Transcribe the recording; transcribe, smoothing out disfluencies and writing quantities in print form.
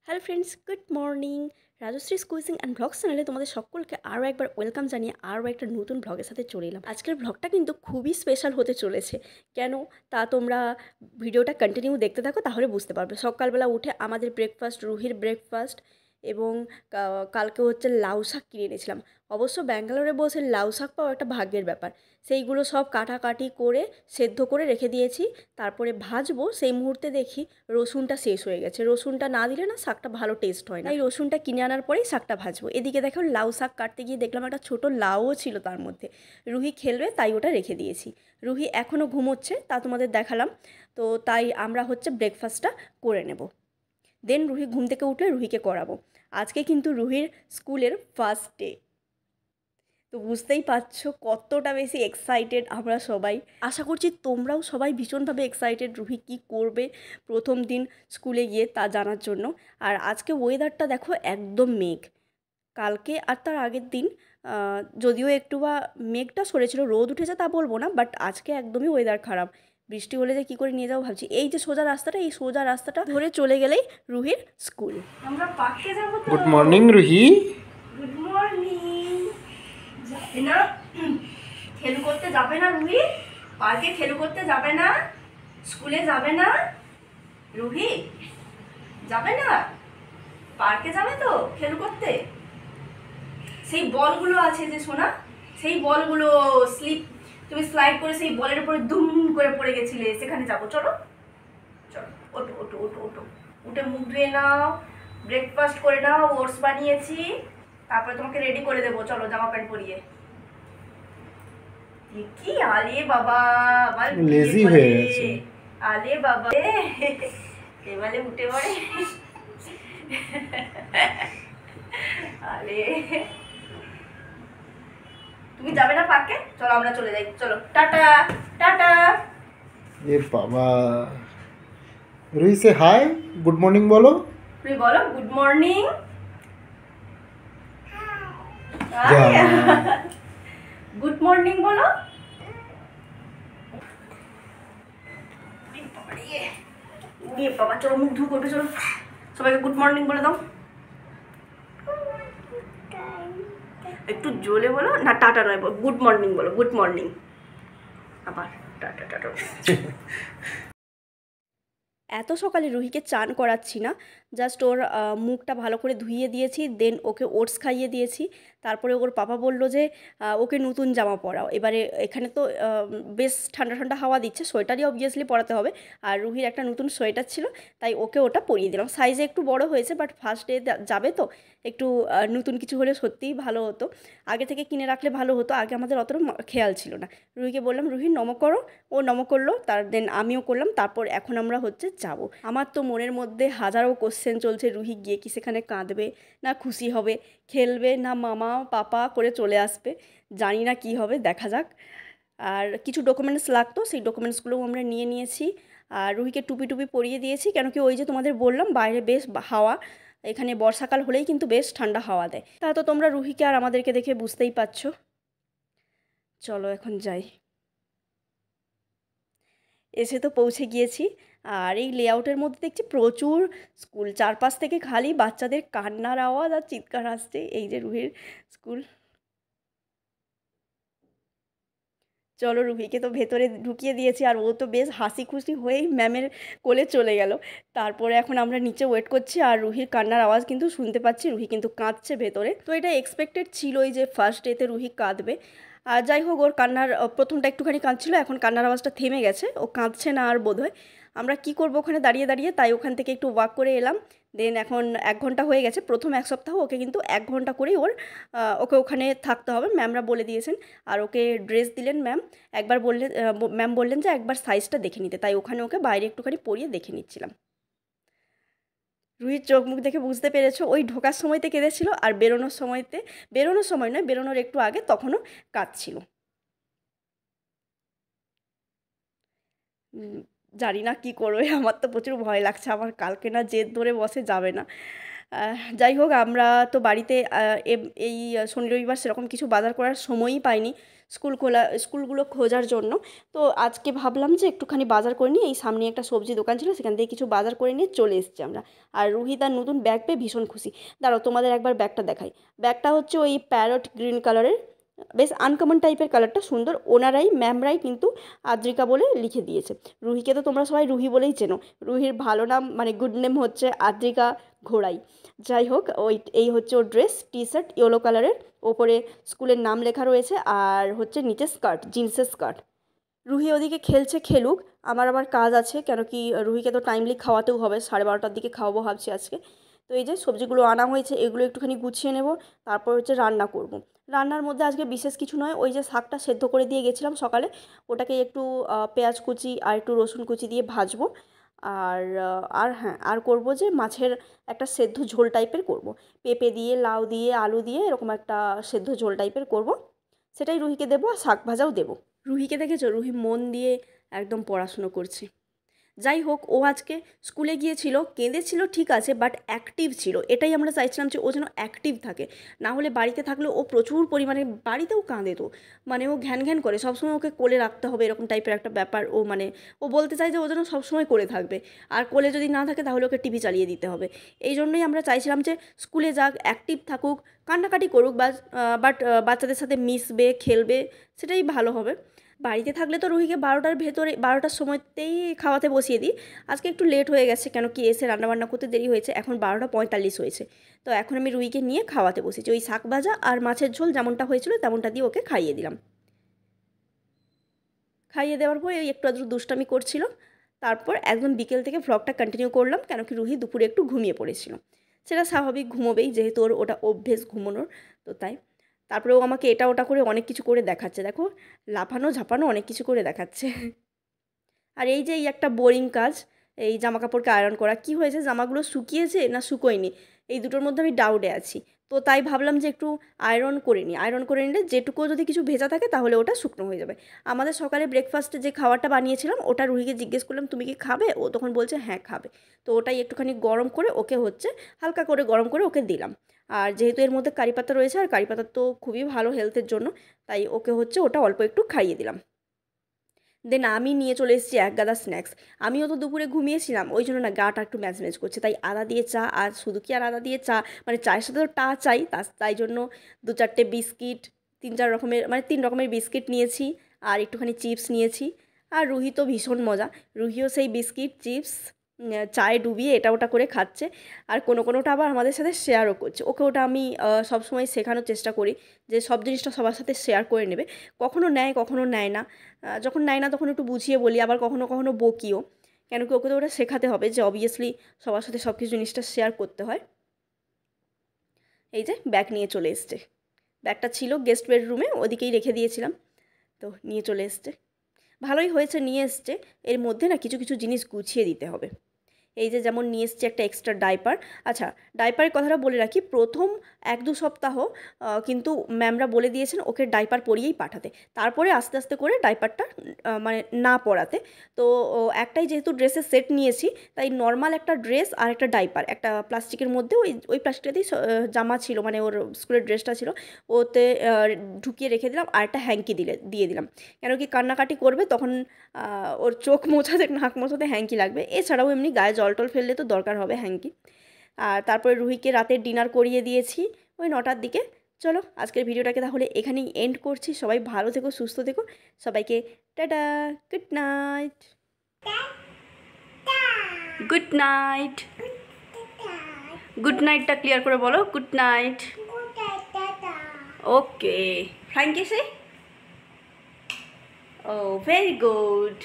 Hello friends, good morning. Rajshree quizzing and blog চ্যানেলে তোমাদের সকলকে আরও একবার ওয়েলকাম জানিয়ে আরও একটা নতুন ব্লগের সাথে চলে এলাম। আজকের ব্লগটা কিন্তু খুবই স্পেশাল হতে চলেছে। কেন তা তোমরা ভিডিওটা কন্টিনিউ দেখতে থাকো, তাহলে বুঝতে পারবে। সকালবেলা উঠে আমাদের ব্রেকফাস্ট, রুহির ব্রেকফাস্ট, এবং কালকে হচ্ছে লাউ শাক কিনে এনেছিলাম। অবশ্য ব্যাঙ্গালোরে বসে লাউ শাক পাওয়া একটা ভাগ্যের ব্যাপার। সেইগুলো সব কাটাকাটি করে সেদ্ধ করে রেখে দিয়েছি, তারপরে ভাজবো। সেই মুহূর্তে দেখি রসুনটা শেষ হয়ে গেছে। রসুনটা না দিলে না শাকটা ভালো টেস্ট হয় না, তাই রসুনটা কিনে আনার পরেই শাকটা ভাজবো। এদিকে দেখো লাউ শাক কাটতে গিয়ে দেখলাম একটা ছোটো লাউও ছিল তার মধ্যে। রুহি খেলবে তাই ওটা রেখে দিয়েছি। রুহি এখনও ঘুমোচ্ছে, তা তোমাদের দেখালাম। তো তাই আমরা হচ্ছে ব্রেকফাস্টটা করে নেব, দেন রুহি ঘুম থেকে উঠলে রুহিকে করাবো। আজকে কিন্তু রুহির স্কুলের ফার্স্ট ডে। তো বুঝতেই পারছো কতটা বেশি এক্সাইটেড আমরা সবাই। আশা করছি তোমরাও সবাই ভীষণভাবে এক্সাইটেড রুহি কী করবে প্রথম দিন স্কুলে গিয়ে তা জানার জন্য। আর আজকে ওয়েদারটা দেখো, একদম মেঘ। কালকে আর তার আগের দিন যদিও একটু বা মেঘটা সরেছিল, রোদ উঠেছে তা বলবো না, বাট আজকে একদমই ওয়েদার খারাপ। বৃষ্টি হলে যে কী করে নিয়ে যাবো ভাবছি। এই যে সোজা রাস্তাটা, এই সোজা রাস্তাটা ধরে চলে গেলেই রুহির স্কুল। আমরা পার্কে যাবো। Good morning Ruhi. Good morning. যাবে না, খেলু করতে যাবে না রুহি? পার্কে খেলু করতে যাবে না? স্কুলে যাবে না রুহি? যাবে না? পার্কে যাবে তো খেলু করতে? সেই বলগুলো আছে যে সোনা, সেই বলগুলো স্লিপ, তুমি স্লাইড করে সেই বলের উপরে দুম করে পড়ে গেছিলে, সেখানে যাবো। চলো চলো, ওটো ওটো ওটো ওটো, উঠে মুখ ধুয়ে নাও, ব্রেকফাস্ট করে নাও, ওটস বানিয়েছি, তারপরে তোমাকে রেডি করে দেবো। চলো জামা প্যান্ট পরিয়ে। কি আলে বাবা, আমার লেজি হয়ে গেছে। আলে বাবা এবারে উঠে পড়ে। আরে তুমি যাবে না পার্কে? চলো আমরা চলে যাই, চলো টাটা টাটা। এ বাবা, Ruhi say hi, good morning বলো। তুমি বলো গুড মর্নিং। গুড মর্নিং বলো। বাবা চলো মুখ ধু করবে, চলো সবাইকে গুড মর্নিং বলে দাও। একটু জোরে বলো না, টাটা নয়, গুড মর্নিং বলো, গুড মর্নিং। আবার টাটা টাটা। এত সকালে রুহিকে চান করাচ্ছি না, জাস্ট ওর মুখটা ভালো করে ধুইয়ে দিয়েছি, দেন ওকে ওটস খাইয়ে দিয়েছি। তারপরে ওর পাপা বললো যে ওকে নতুন জামা পরাও। এবারে এখানে তো বেশ ঠান্ডা ঠান্ডা হাওয়া দিচ্ছে, সোয়েটারই অবভিয়াসলি পরাতে হবে। আর রুহির একটা নতুন সোয়েটার ছিল, তাই ওকে ওটা পরিয়ে দিলাম। সাইজে একটু বড় হয়েছে, বাট ফার্স্ট ডে যাবে তো একটু নতুন কিছু হলে সত্যিই ভালো হতো। আগে থেকে কিনে রাখলে ভালো হতো, আগে আমাদের অতটা খেয়াল ছিল না। রুহিকে বললাম রুহি নম করো, ও নম করলো, তার দেন আমিও করলাম। তারপর এখন আমরা হচ্ছে যাব। আমার তো মনের মধ্যে হাজারো কোশ্চেন চলছে, রুহি গিয়ে কি সেখানে কাঁদবে, না খুশি হবে, খেলবে, না মামা পাপা করে চলে আসবে। জানি না কি হবে, দেখা যাক। আর কিছু ডকুমেন্টস লাগতো, সেই ডকুমেন্টসগুলোও আমরা নিয়ে নিয়েছি। আর রুহিকে টুপি টুপি পরিয়ে দিয়েছি, কেন কি ওই যে তোমাদের বললাম বাইরে বেশ হাওয়া, এখানে বর্ষাকাল হলেই কিন্তু বেশ ঠান্ডা হাওয়া দেয়। তা তো তোমরা রুহিকে আর আমাদেরকে দেখে বুঝতেই পারছো। চলো এখন যাই। এসে তো পৌঁছে গিয়েছি। আর এই লেআউটের মধ্যে দেখছি প্রচুর স্কুল, চারপাশ থেকে খালি বাচ্চাদের কান্নার আওয়াজ আর চিৎকার আসছে। এই যে রুহির স্কুল। চলো রুহিকে তো ভেতরে ঢুকিয়ে দিয়েছি, আর ও তো বেশ হাসি খুশি হয়েই ম্যামের কোলে চলে গেল। তারপরে এখন আমরা নিচে ওয়েট করছি, আর রুহির কান্নার আওয়াজ কিন্তু শুনতে পাচ্ছি, রুহি কিন্তু কাঁদছে ভেতরে। তো এটা এক্সপেক্টেড ছিলই যে ফার্স্ট ডেতে রুহি কাঁদবে। আর যাই হোক, ওর কান্নার প্রথমটা একটুখানি কাঁদছিল, এখন কান্নার আওয়াজটা থেমে গেছে, ও কাঁদছে না আর বোধহয়। আমরা কি করব ওখানে দাঁড়িয়ে দাঁড়িয়ে, তাই ওখান থেকে একটু ওয়াক করে এলাম। দেন এখন 1 ঘন্টা হয়ে গেছে। প্রথম 1 সপ্তাহ ওকে কিন্তু 1 ঘন্টা করেই ওকে ওখানে থাকতে হবে, ম্যামরা বলে দিয়েছেন। আর ওকে ড্রেস দিলেন ম্যাম। একবার বললেন, ম্যাম বললেন যে একবার সাইজটা দেখে নিতে, তাই ওখানে ওকে বাইরে একটুখানি পরিয়ে দেখে নিচ্ছিলাম। রুহির চোখ মুখ দেখে বুঝতে পেরেছো, ওই ঢোকার সময়তে কেঁদেছিল, আর বেরোনোর সময় নয়, বেরোনোর একটু আগে তখনও কাঁদছিল। জানি না কি করবে, আমার তো প্রচুর ভয় লাগছে। আমার কালকে না জেদ ধরে বসে যাবে না। যাই হোক, আমরা তো বাড়িতে এই শনি রবিবার সেরকম কিছু বাজার করার সময়ই পাইনি স্কুলগুলো খোঁজার জন্য। তো আজকে ভাবলাম যে একটুখানি বাজার করে নিই, এই সামনে একটা সবজি দোকান ছিল, সেখান থেকে কিছু বাজার করে নিয়ে চলে এসেছি আমরা। আর রুহি তার নতুন ব্যাগ পেয়ে ভীষণ খুশি। দাঁড়াও তোমাদের একবার ব্যাগটা দেখাই। ব্যাগটা হচ্ছে ওই প্যারট গ্রিন কালারের, বেশ আনকমন টাইপের কালারটা, সুন্দর। ওনারাই ম্যামরাই কিন্তু আদ্রিকা বলে লিখে দিয়েছে। রুহিকে তো তোমরা সবাই রুহি বলেই চেনো। রুহির ভালো নাম মানে গুড নেম হচ্ছে আদ্রিকা ঘোড়াই। যাই হোক, এই হচ্ছে ওর ড্রেস, টি শার্ট ইয়েলো কালারের, ওপরে স্কুলের নাম লেখা রয়েছে, আর হচ্ছে নিচে স্কার্ট, জিন্সের স্কার্ট। রুহি ওদিকে খেলছে, খেলুক, আমার আবার কাজ আছে, কেন কি রুহিকে তো টাইমলি খাওয়াতেও হবে, 12:30টার দিকে খাওয়াবো ভাবছি আজকে। তো এই যে সবজিগুলো আনা হয়েছে, এগুলো একটুখানি গুছিয়ে নেব, তারপর হচ্ছে রান্না করব। রান্নার মধ্যে আজকে বিশেষ কিছু নয়, ওই যে শাকটা সেদ্ধ করে দিয়ে গেছিলাম সকালে, ওটাকে একটু পেঁয়াজ কুচি আর একটু রসুন কুচি দিয়ে ভাজবো। আর হ্যাঁ, আর করব যে মাছের একটা সেদ্ধ ঝোল টাইপের করব, পেঁপে দিয়ে, লাউ দিয়ে, আলু দিয়ে এরকম একটা সেদ্ধ ঝোল টাইপের করব, সেটাই রুহিকে দেবো, আর শাক ভাজাও দেবো। রুহিকে দেখেছো? রুহি মন দিয়ে একদম পড়াশুনো করছে। যাই হোক, ও আজকে স্কুলে গিয়েছিল, কেঁদেছিল ঠিক আছে, বাট অ্যাক্টিভ ছিল। এটাই আমরা চাইছিলাম যে ও যেন অ্যাক্টিভ থাকে। না হলে বাড়িতে থাকলে ও প্রচুর পরিমাণে, বাড়িতেও কাঁদে তো, মানে ও ঘ্যান ঘ্যান করে, সবসময় ওকে কোলে রাখতে হবে এরকম টাইপের একটা ব্যাপার। ও মানে ও বলতে চায় যে ও যেন সবসময় কোলে থাকবে, আর কোলে যদি না থাকে তাহলে ওকে টিভি চালিয়ে দিতে হবে। এই জন্যই আমরা চাইছিলাম যে স্কুলে যাক, অ্যাক্টিভ থাকুক, কান্নাকাটি করুক, বাট বাচ্চাদের সাথে মিশবে, খেলবে, সেটাই ভালো হবে। বাড়িতে থাকলে তো রুহিকে 12টার সময়তেই খাওয়াতে বসিয়ে দিই। আজকে একটু লেট হয়ে গেছে, কেন কি এসে রান্নাবান্না করতে দেরি হয়েছে, এখন 12:45 হয়েছে। তো এখন আমি রুহিকে নিয়ে খাওয়াতে বসেছি, ওই শাক ভাজা আর মাছের ঝোল যেমনটা হয়েছিল তেমনটা দিয়ে ওকে খাইয়ে দিলাম। খাইয়ে দেওয়ার পরে ওই একটু আধটু দুষ্টামি করছিল। তারপর একদম বিকেল থেকে ভ্লগটা কন্টিনিউ করলাম, কেন কি রুহি দুপুরে একটু ঘুমিয়ে পড়েছিল। সেটা স্বাভাবিক, ঘুমোবেই, যেহেতু ওর ওটা অভ্যেস ঘুমানোর, তো তাই। তারপরে ও আমাকে এটা ওটা করে অনেক কিছু করে দেখাচ্ছে, দেখো, লাফানো ঝাপানো অনেক কিছু করে দেখাচ্ছে। আর এই যে এই একটা বোরিং কাজ, এই জামা কাপড়কে আয়রন করা, কি হয়েছে, জামাগুলো শুকিয়েছে না শুকোয়নি, এই দুটোর মধ্যে আমি ডাউটে আছি। তো তাই ভাবলাম যে একটু আয়রন করে নিলে যেটুকু যদি কিছু ভেজা থাকে তাহলে ওটা শুকনো হয়ে যাবে। আমাদের সকালে ব্রেকফাস্টে যে খাবারটা বানিয়েছিলাম, ওটা রুহিকে জিজ্ঞেস করলাম তুমি কি খাবে, ও তখন বলছে হ্যাঁ খাবে। তো ওটাই একটুখানি গরম করে ওকে হচ্ছে, হালকা করে গরম করে ওকে দিলাম। আর যেহেতু এর মধ্যে কারি পাতা রয়েছে, আর কারি পাতা তো খুবই ভালো হেলথের জন্য, তাই ওকে হচ্ছে ওটা অল্প একটু খাইয়ে দিলাম। দেন আমি নিয়ে চলে এসেছি এক গাদা স্ন্যাক্স। আমিও তো দুপুরে ঘুমিয়েছিলাম, ওই জন্য না গাটা একটু ম্যাজ ম্যাজ করছে, তাই আদা দিয়ে চা, আর শুধু কি আর আদা দিয়ে চা, মানে চায়ের সাথে তো টা চাই, তাই জন্য 2-4টে বিস্কিট, 3-4 রকমের, মানে 3 রকমের বিস্কিট নিয়েছি, আর একটুখানি চিপস নিয়েছি। আর রুহি তো ভীষণ মজা, রুহিও সেই বিস্কিট চিপস চায়ে ডুবিয়ে এটা ওটা করে খাচ্ছে। আর কোনোটা আবার আমাদের সাথে শেয়ারও করছে, ওকে ওটা আমি সবসময় শেখানোর চেষ্টা করি যে সব জিনিসটা সবার সাথে শেয়ার করে নেবে। কখনো নেয়, কখনো নেয় না। যখন নেয় না তখন একটু বুঝিয়ে বলি, আবার কখনো কখনো বকিও, কেন কি ওকে তো ওটা শেখাতে হবে যে অবভিয়াসলি সবার সাথে সব কিছু জিনিসটা শেয়ার করতে হয়। এই যে ব্যাগ নিয়ে চলে এসছে, ব্যাগটা ছিল গেস্ট বেডরুমে, ওদিকেই রেখে দিয়েছিলাম, তো নিয়ে চলে এসছে। ভালোই হয়েছে নিয়ে এসছে, এর মধ্যে না কিছু কিছু জিনিস গুছিয়ে দিতে হবে। এই যে যেমন নিয়ে এসছি একটা এক্সট্রা ডাইপার। আচ্ছা, ডাইপারের কথাটা বলে রাখি, প্রথম 1-2 সপ্তাহ কিন্তু ম্যামরা বলে দিয়েছেন ওকে ডাইপার পরিয়েই পাঠাতে, তারপরে আস্তে আস্তে করে ডাইপারটা মানে না পরাতে। তো একটাই যেহেতু ড্রেসের সেট নিয়েছি, তাই নর্মাল একটা ড্রেস আর একটা ডাইপার, একটা প্লাস্টিকের মধ্যে, ওই প্লাস্টিকটাতেই জামা ছিল, মানে ওর স্কুলের ড্রেসটা ছিল, ওতে ঢুকিয়ে রেখে দিলাম, আর একটা হ্যাঙ্কি দিয়ে দিলাম, কেন কি কান্নাকাটি করবে তখন ওর চোখ মোছাতে, নাক মোছাতে হ্যাঙ্কি লাগবে, এছাড়াও এমনি গায়ে জল টল ফেললে তো দরকার হবে হ্যাঙ্কি। আর তারপরে রুহিকে রাতের ডিনার করিয়ে দিয়েছি ওই 9টার দিকে। চলো আজকের ভিডিওটাকে তাহলে এখানেই এন্ড করছি, সবাই ভালো থেকো, সুস্থ থেকো, সবাইকে tata, good night. Good night, good নাইটটা ক্লিয়ার করে বলো, good night. Okay, Frankie say, ও ভেরি গুড।